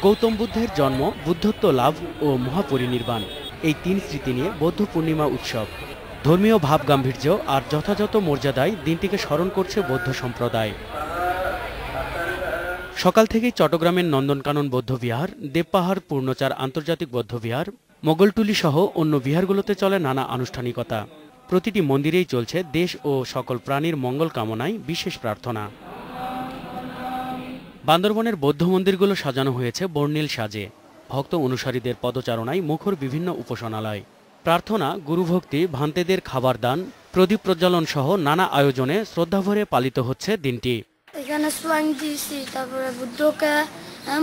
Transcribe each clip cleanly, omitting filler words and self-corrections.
গৌতম বুদ্ধের জন্ম, বুদ্ধত্ব লাভ ও মহাপরিনির্বাণ এই তিন স্মৃতি নিয়ে বৌদ্ধ পূর্ণিমা উৎসব। ধর্মীয় ভাব গাম্ভীর্য আর যথাযথ মর্যাদায় দিনটিকে স্মরণ করছে বৌদ্ধ সম্প্রদায়। সকাল থেকেই চট্টগ্রামের নন্দনকানন বৌদ্ধবিহার, দেবপাহাড় পূর্ণচার আন্তর্জাতিক বৌদ্ধবিহার, মোগলটুলি সহ অন্য বিহারগুলোতে চলে নানা আনুষ্ঠানিকতা। প্রতিটি মন্দিরেই চলছে দেশ ও সকল প্রাণীর মঙ্গল কামনায় বিশেষ প্রার্থনা। বান্দরবনের বৌদ্ধ মন্দিরগুলো সাজানো হয়েছে বর্ণিল সাজে। ভক্ত অনুসারীদের পদচারণায় মুখর বিভিন্ন উপাসনালয়। প্রার্থনা, গুরুভক্তি, ভান্তেদের খাবার দান, প্রদীপ প্রজ্বলন সহ নানা আয়োজনে শ্রদ্ধাভরে পালিত হচ্ছে দিনটি। এখানে সোয়াং দিয়েছি, তারপরে বুদ্ধকে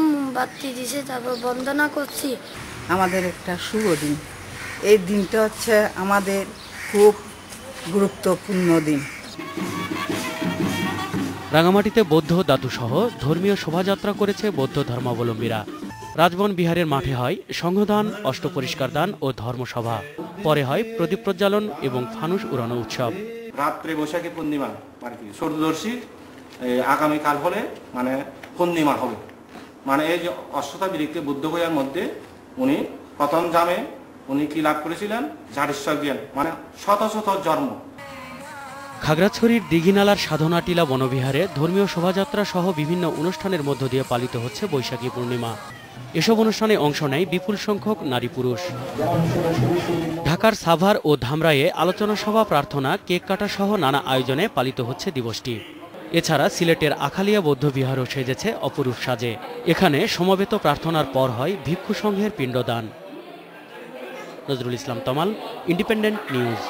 মোমবাতি দিয়েছি, তারপর বন্দনা করছি। আমাদের একটা শুভ দিন। এই দিনটা হচ্ছে আমাদের খুব গুরুত্বপূর্ণ দিন। রাঙামাটিতে বৌদ্ধ ধাতুসহ ধর্মীয় শোভাযাত্রা করেছে বৌদ্ধ ধর্মাবলম্বীরা। রাজবন বিহারের মাঠে হয় সংঘদান, অষ্টপরিষ্কার দান ও ধর্মসভা। পরে হয় প্রদীপ প্রজ্বালন এবং ফানুস উড়ানো উৎসব। রাত্রে বৈশাখী পূর্ণিমা আর কি চতুর্দশী আগামীকাল হলে মানে পূর্ণিমা হবে। মানে এই যে অষ্টতা বিরিক্ত বুদ্ধ গয়ার মধ্যে উনি প্রথম জামে উনি কি লাভ করেছিলেন? জারিশ্বর জ্ঞান, মানে শত শত জন্ম। খাগড়াছড়ির দিঘিনালার সাধনা টিলা বনবিহারে ধর্মীয় শোভাযাত্রা সহ বিভিন্ন অনুষ্ঠানের মধ্য দিয়ে পালিত হচ্ছে বৈশাখী পূর্ণিমা। এসব অনুষ্ঠানে অংশ নেয় বিপুল সংখ্যক নারী পুরুষ। ঢাকার সাভার ও ধামরাইয়ে আলোচনা সভা, প্রার্থনা, কেক কাটা সহ নানা আয়োজনে পালিত হচ্ছে দিবসটি। এছাড়া সিলেটের আখালিয়া বৌদ্ধবিহারও সেজেছে অপরূপ সাজে। এখানে সমবেত প্রার্থনার পর হয় ভিক্ষু সংঘের পিণ্ডদান। নজরুল ইসলাম তমাল, ইন্ডিপেন্ডেন্ট নিউজ।